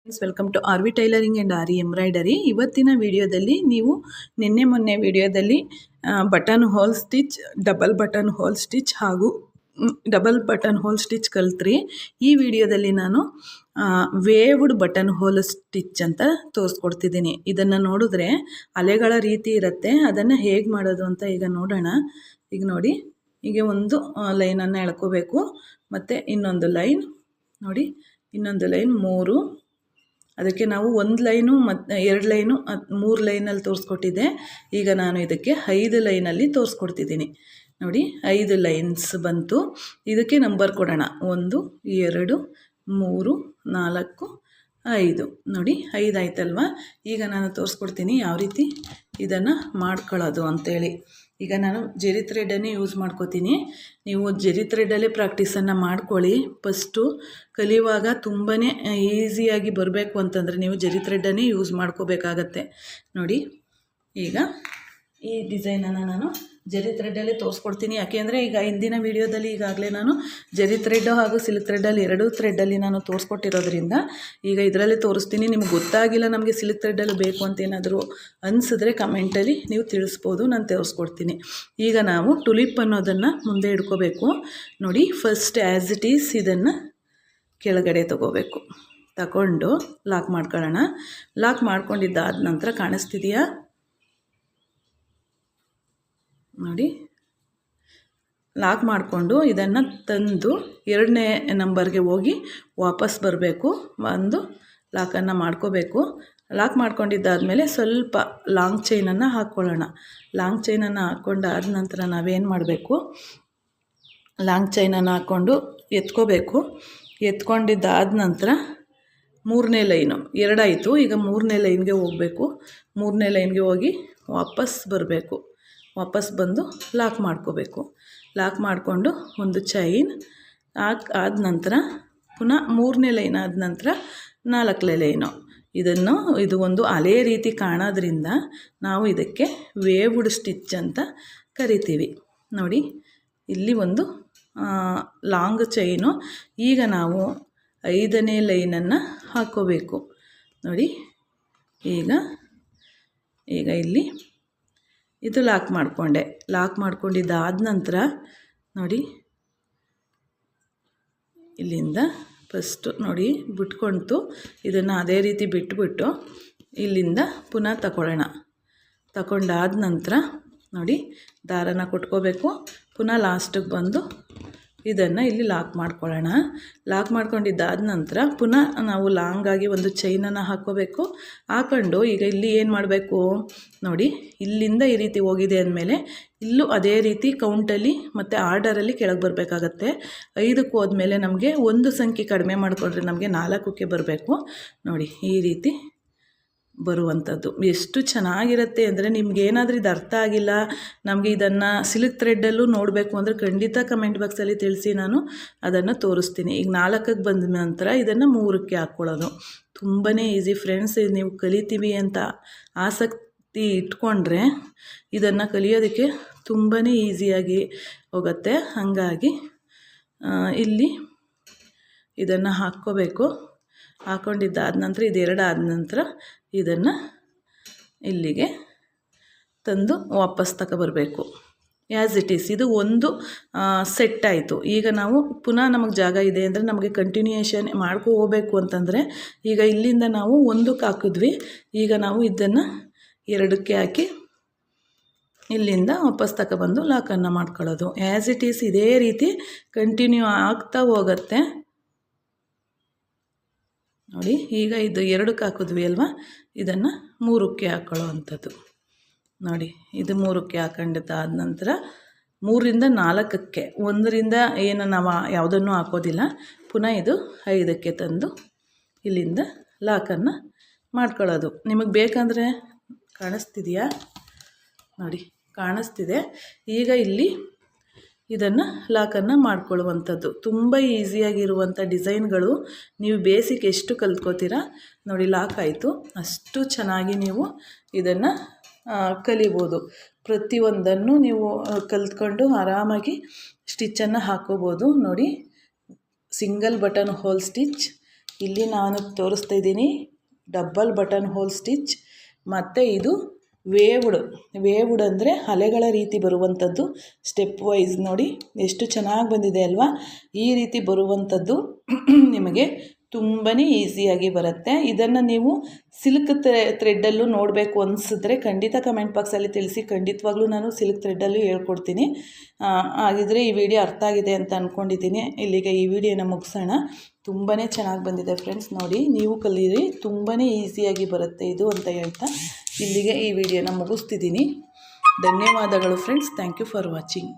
Welcome to R V tailoring and R embroidery. ಇವತ್ತಿನ ವಿಡಿಯೋದಲ್ಲಿ ನೀವು ನಿನ್ನೆ ಮೊನ್ನೆ ವಿಡಿಯೋದಲ್ಲಿ button hole stitch, double button hole stitch ಹಾಗೂ ಡಬಲ್ ಬಟನ್ ಹೋಲ್ ಸ್ಟಿಚ್ ಕಲ್ತ್ರಿ. ಈ ವಿಡಿಯೋದಲ್ಲಿ ನಾನು ವೇವ್ಡ್ ಬಟನ್ ಹೋಲ್ ಸ್ಟಿಚ್ ಅಂತ ತೋರಿಸ್ಕೊಡ್ತಿದ್ದೀನಿ. ಇದನ್ನು ನೋಡಿದ್ರೆ ಅಲೆಗಳ ರೀತಿ ಇರುತ್ತೆ, ಅದನ್ನು ಹೇಗೆ ಮಾಡೋದು ಅಂತ ಈಗ ನೋಡೋಣ. ಈಗ ನೋಡಿ, ಹೀಗೆ ಒಂದು ಲೈನನ್ನು ಎಳ್ಕೋಬೇಕು, ಮತ್ತು ಇನ್ನೊಂದು ಲೈನ್ ನೋಡಿ, ಇನ್ನೊಂದು ಲೈನ್ 3, ಅದಕ್ಕೆ ನಾವು 1 ಲೈನು ಮತ್ತು 2 ಲೈನು 3 ಲೈನಲ್ಲಿ ತೋರಿಸ್ಕೊಟ್ಟಿದ್ದೆ. ಈಗ ನಾನು ಇದಕ್ಕೆ 5 ಲೈನಲ್ಲಿ ತೋರಿಸ್ಕೊಡ್ತಿದ್ದೀನಿ. ನೋಡಿ, 5 ಲೈನ್ಸ್ ಬಂತು. ಇದಕ್ಕೆ ನಂಬರ್ ಕೊಡೋಣ, 1 2 3 4 5. ನೋಡಿ, 5 ಆಯ್ತಲ್ವ. ಈಗ ನಾನು ತೋರಿಸ್ಕೊಡ್ತೀನಿ ಯಾವ ರೀತಿ ಇದನ್ನು ಮಾಡ್ಕೊಳ್ಳೋದು ಅಂಥೇಳಿ. ಈಗ ನಾನು ಜೆರಿ ಥ್ರೆಡನ್ನೇ ಯೂಸ್ ಮಾಡ್ಕೋತೀನಿ. ನೀವು ಜೆರಿ ಥ್ರೆಡಲ್ಲೇ ಪ್ರಾಕ್ಟೀಸನ್ನು ಮಾಡ್ಕೊಳ್ಳಿ. ಫಸ್ಟು ಕಲಿಯುವಾಗ ತುಂಬಾ ಈಸಿಯಾಗಿ ಬರಬೇಕು ಅಂತಂದರೆ ನೀವು ಜೆರಿ ಥ್ರೆಡನ್ನೇ ಯೂಸ್ ಮಾಡ್ಕೋಬೇಕಾಗತ್ತೆ. ನೋಡಿ, ಈಗ ಈ ಡಿಸೈನನ್ನು ನಾನು ಜೆರಿ ಥ್ರೆಡಲ್ಲೇ ತೋರಿಸ್ಕೊಡ್ತೀನಿ. ಯಾಕೆಂದರೆ ಈಗ ಹಿಂದಿನ ವೀಡಿಯೋದಲ್ಲಿ ಈಗಾಗಲೇ ನಾನು ಜೆರಿ ಥ್ರೆಡ್ಡು ಹಾಗೂ ಸಿಲ್ಕ್ ಥ್ರೆಡ್ಡಲ್ಲಿ 2 ಥ್ರೆಡ್ಡಲ್ಲಿ ನಾನು ತೋರಿಸ್ಕೊಟ್ಟಿರೋದ್ರಿಂದ ಈಗ ಇದರಲ್ಲಿ ತೋರಿಸ್ತೀನಿ. ನಿಮ್ಗೆ ಗೊತ್ತಾಗಿಲ್ಲ ನಮಗೆ ಸಿಲ್ಕ್ ಥ್ರೆಡ್ಡಲ್ಲಿ ಬೇಕು ಅಂತ ಏನಾದರೂ ಅನಿಸಿದ್ರೆ ಕಮೆಂಟಲ್ಲಿ ನೀವು ತಿಳಿಸ್ಬೋದು, ನಾನು ತೋರಿಸ್ಕೊಡ್ತೀನಿ. ಈಗ ನಾವು ಟುಲಿಪ್ ಅನ್ನೋದನ್ನು ಮುಂದೆ ಇಡ್ಕೋಬೇಕು. ನೋಡಿ, ಫಸ್ಟ್ ಆ್ಯಸ್ ಇಟ್ ಈಸ್ ಇದನ್ನು ಕೆಳಗಡೆ ತಗೊಂಡು ಲಾಕ್ ಮಾಡ್ಕೊಳ್ಳೋಣ. ಲಾಕ್ ಮಾಡ್ಕೊಂಡಿದ್ದಾದ ನಂತರ ಕಾಣಿಸ್ತಿದೆಯಾ ನೋಡಿ, ಲಾಕ್ ಮಾಡಿಕೊಂಡು ಇದನ್ನು ತಂದು 2ನೇ ನಂಬರ್ಗೆ ಹೋಗಿ ವಾಪಸ್ ಬರಬೇಕು. ಒಂದು ಲಾಕನ್ನು ಮಾಡ್ಕೋಬೇಕು. ಲಾಕ್ ಮಾಡ್ಕೊಂಡಿದ್ದಾದಮೇಲೆ ಸ್ವಲ್ಪ ಲಾಂಗ್ ಚೈನನ್ನು ಹಾಕ್ಕೊಳ್ಳೋಣ. ಲಾಂಗ್ ಚೈನನ್ನು ಹಾಕ್ಕೊಂಡಾದ ನಂತರ ನಾವೇನು ಮಾಡಬೇಕು, ಲಾಂಗ್ ಚೈನನ್ನು ಹಾಕ್ಕೊಂಡು ಎತ್ಕೋಬೇಕು. ಎತ್ಕೊಂಡಿದ್ದಾದ ನಂತರ 3ನೇ ಲೈನು 2 ಆಯಿತು. ಈಗ 3ನೇ ಲೈನ್ಗೆ ಹೋಗಬೇಕು. 3ನೇ ಲೈನ್ಗೆ ಹೋಗಿ ವಾಪಸ್ ಬರಬೇಕು. ವಾಪಸ್ ಬಂದು ಲಾಕ್ ಮಾಡ್ಕೋಬೇಕು. ಲಾಕ್ ಮಾಡಿಕೊಂಡು ಒಂದು ಚೈನ್ ಆದ ನಂತರ ಪುನಃ 3ನೇ ಲೈನ್ ಆದ ನಂತರ 4ನೇ ಲೈನು. ಇದು ಒಂದು ಅಲೆ ರೀತಿ ಕಾಣೋದ್ರಿಂದ ನಾವು ಇದಕ್ಕೆ ವೇವ್ಡ್ ಸ್ಟಿಚ್ ಅಂತ ಕರಿತೀವಿ. ನೋಡಿ, ಇಲ್ಲಿ ಒಂದು ಲಾಂಗ್ ಚೈನು. ಈಗ ನಾವು 5ನೇ ಲೈನನ್ನು ಹಾಕ್ಕೋಬೇಕು. ನೋಡಿ, ಈಗ ಇಲ್ಲಿ ಇದು ಲಾಕ್ ಮಾಡಿಕೊಂಡೆ. ಲಾಕ್ ಮಾಡ್ಕೊಂಡಿದ್ದಾದ ನಂತರ ನೋಡಿ, ಇಲ್ಲಿಂದ ಫಸ್ಟು ನೋಡಿ ಬಿಟ್ಕೊಳ್ತು, ಇದನ್ನು ಅದೇ ರೀತಿ ಬಿಟ್ಬಿಟ್ಟು ಇಲ್ಲಿಂದ ಪುನಃ ತಗೊಂಡಾದ ನಂತರ ನೋಡಿ ದಾರನ ಕೊಟ್ಕೋಬೇಕು. ಪುನಃ ಲಾಸ್ಟಿಗೆ ಬಂದು ಇದನ್ನು ಇಲ್ಲಿ ಲಾಕ್ ಮಾಡ್ಕೊಳ್ಳೋಣ. ಲಾಕ್ ಮಾಡ್ಕೊಂಡಿದ್ದಾದ ನಂತರ ಪುನಃ ನಾವು ಲಾಂಗಾಗಿ ಒಂದು ಚೈನನ್ನು ಹಾಕ್ಕೋಬೇಕು. ಹಾಕ್ಕೊಂಡು ಈಗ ಇಲ್ಲಿ ಏನು ಮಾಡಬೇಕು ನೋಡಿ, ಇಲ್ಲಿಂದ ಈ ರೀತಿ ಹೋಗಿದೆ ಅಂದಮೇಲೆ ಇಲ್ಲೂ ಅದೇ ರೀತಿ ಕೌಂಟಲ್ಲಿ ಮತ್ತು ಆರ್ಡರಲ್ಲಿ ಕೆಳಗೆ ಬರಬೇಕಾಗತ್ತೆ. 5ಕ್ಕೆ ಹೋದ್ಮೇಲೆ ನಮಗೆ 1 ಸಂಖ್ಯೆ ಕಡಿಮೆ ಮಾಡಿಕೊಂಡ್ರೆ ನಮಗೆ 4ಕ್ಕೆ ಬರಬೇಕು. ನೋಡಿ, ಈ ರೀತಿ ಬರುವಂಥದ್ದು ಎಷ್ಟು ಚೆನ್ನಾಗಿರುತ್ತೆ ಅಂದರೆ, ನಿಮ್ಗೇನಾದರೂ ಇದು ಅರ್ಥ ಆಗಿಲ್ಲ, ನಮಗೆ ಇದನ್ನು ಸಿಲ್ಕ್ ಥ್ರೆಡ್ಡಲ್ಲೂ ನೋಡಬೇಕು ಅಂದರೆ ಖಂಡಿತ ಕಮೆಂಟ್ ಬಾಕ್ಸಲ್ಲಿ ತಿಳಿಸಿ, ನಾನು ಅದನ್ನು ತೋರಿಸ್ತೀನಿ. ಈಗ 4ಕ್ಕೆ ಬಂದ ನಂತರ ಇದನ್ನು 3ಕ್ಕೆ ಹಾಕ್ಕೊಳ್ಳೋದು ತುಂಬಾ ಈಸಿ ಫ್ರೆಂಡ್ಸ್. ಇದು ನೀವು ಕಲಿತೀವಿ ಅಂತ ಆಸಕ್ತಿ ಇಟ್ಕೊಂಡ್ರೆ ಇದನ್ನು ಕಲಿಯೋದಕ್ಕೆ ತುಂಬಾ ಈಸಿಯಾಗಿ ಹೋಗುತ್ತೆ. ಹಾಗಾಗಿ ಇಲ್ಲಿ ಇದನ್ನು ಹಾಕ್ಕೋಬೇಕು. ಹಾಕ್ಕೊಂಡಿದ್ದಾದ ನಂತರ ಇದು 2 ಆದ ನಂತರ ಇದನ್ನು ಇಲ್ಲಿಗೆ ತಂದು ವಾಪಸ್ ತಗೊಬರಬೇಕು. ಆ್ಯಸ್ ಇಟ್ ಈಸ್ ಇದು ಒಂದು ಸೆಟ್ ಆಯಿತು. ಈಗ ನಾವು ಪುನಃ ನಮಗೆ ಜಾಗ ಇದೆ ಅಂದರೆ ನಮಗೆ ಕಂಟಿನ್ಯೂಯೇಷನ್ ಹೋಗಬೇಕು ಅಂತಂದರೆ ಈಗ ಇಲ್ಲಿಂದ ನಾವು 1ಕ್ಕೆ ಹಾಕಿದ್ವಿ. ಈಗ ನಾವು ಇದನ್ನು 2ಕ್ಕೆ ಹಾಕಿ ಇಲ್ಲಿಂದ ವಾಪಸ್ ತಗೊಬಂದು ಲಾಕನ್ನು ಮಾಡ್ಕೊಳ್ಳೋದು. ಆ್ಯಸ್ ಇಟ್ ಈಸ್ ಇದೇ ರೀತಿ ಕಂಟಿನ್ಯೂ ಆಗ್ತಾ ಹೋಗುತ್ತೆ. ನೋಡಿ, ಈಗ ಇದು 2ಕ್ಕೆ ಹಾಕಿದ್ವಿ ಅಲ್ವಾ, ಇದನ್ನು 3ಕ್ಕೆ ಹಾಕ್ಕೊಳ್ಳೋ ಅಂಥದ್ದು. ನೋಡಿ, ಇದು 3ಕ್ಕೆ ಹಾಕೊಂಡಿದ್ದಾದ ನಂತರ 3ರಿಂದ 4ಕ್ಕೆ, 1ರಿಂದ ಏನು ನಾವು ಯಾವುದನ್ನು ಹಾಕೋದಿಲ್ಲ. ಪುನಃ ಇದು 5ಕ್ಕೆ ತಂದು ಇಲ್ಲಿಂದ ಲಾಕನ್ನು ಮಾಡ್ಕೊಳ್ಳೋದು. ನಿಮಗೆ ಬೇಕಂದರೆ ಕಾಣಿಸ್ತಿದೆಯಾ ನೋಡಿ, ಕಾಣಿಸ್ತಿದೆ. ಈಗ ಇಲ್ಲಿ ಇದನ್ನು ಲಾಕನ್ನು ಮಾಡ್ಕೊಳ್ಳುವಂಥದ್ದು ತುಂಬ ಈಸಿಯಾಗಿರುವಂಥ ಡಿಸೈನ್ಗಳು. ನೀವು ಬೇಸಿಕ್ ಎಷ್ಟು ಕಲ್ತ್ಕೋತೀರಾ ನೋಡಿ, ಲಾಕ್ ಆಯಿತು, ಅಷ್ಟು ಚೆನ್ನಾಗಿ ನೀವು ಇದನ್ನು ಕಲಿಬೋದು. ಪ್ರತಿಯೊಂದನ್ನು ನೀವು ಕಲ್ತ್ಕೊಂಡು ಆರಾಮಾಗಿ ಸ್ಟಿಚ್ಚನ್ನು ಹಾಕ್ಕೋಬೋದು. ನೋಡಿ, ಸಿಂಗಲ್ ಬಟನ್ ಹೋಲ್ ಸ್ಟಿಚ್ ಇಲ್ಲಿ ನಾನು ತೋರಿಸ್ತಾ ಇದ್ದೀನಿ ಡಬಲ್ ಬಟನ್ ಹೋಲ್ ಸ್ಟಿಚ್, ಮತ್ತು ಇದು ವೇವ್ಡ್ ಅಂದರೆ ಅಲೆಗಳ ರೀತಿ ಬರುವಂಥದ್ದು. ಸ್ಟೆಪ್ ವೈಸ್ ನೋಡಿ ಎಷ್ಟು ಚೆನ್ನಾಗಿ ಬಂದಿದೆ ಅಲ್ವಾ. ಈ ರೀತಿ ಬರುವಂಥದ್ದು ನಿಮಗೆ ತುಂಬಾ ಈಸಿಯಾಗಿ ಬರುತ್ತೆ. ಇದನ್ನು ನೀವು ಸಿಲ್ಕ್ ಥ್ರೆಡ್ಡಲ್ಲೂ ನೋಡಬೇಕು ಅನಿಸಿದ್ರೆ ಖಂಡಿತ ಕಮೆಂಟ್ ಬಾಕ್ಸಲ್ಲಿ ತಿಳಿಸಿ. ಖಂಡಿತವಾಗ್ಲೂ ನಾನು ಸಿಲ್ಕ್ ಥ್ರೆಡ್ಡಲ್ಲೂ ಹೇಳ್ಕೊಡ್ತೀನಿ. ಹಾಗಿದ್ರೆ ಈ ವಿಡಿಯೋ ಅರ್ಥ ಆಗಿದೆ ಅಂತ ಅಂದ್ಕೊಂಡಿದ್ದೀನಿ. ಇಲ್ಲಿಗೆ ಈ ವಿಡಿಯೋನ ಮುಗಿಸೋಣ. ತುಂಬಾ ಚೆನ್ನಾಗಿ ಬಂದಿದೆ ಫ್ರೆಂಡ್ಸ್, ನೋಡಿ ನೀವು ಕಲೀರಿ, ತುಂಬಾ ಈಸಿಯಾಗಿ ಬರುತ್ತೆ ಇದು ಅಂತ ಹೇಳ್ತಾ ಇಲ್ಲಿಗೆ ಈ ವಿಡಿಯೋನ ಮುಗಿಸ್ತಿದ್ದೀನಿ. ಧನ್ಯವಾದಗಳು friends. Thank you for watching.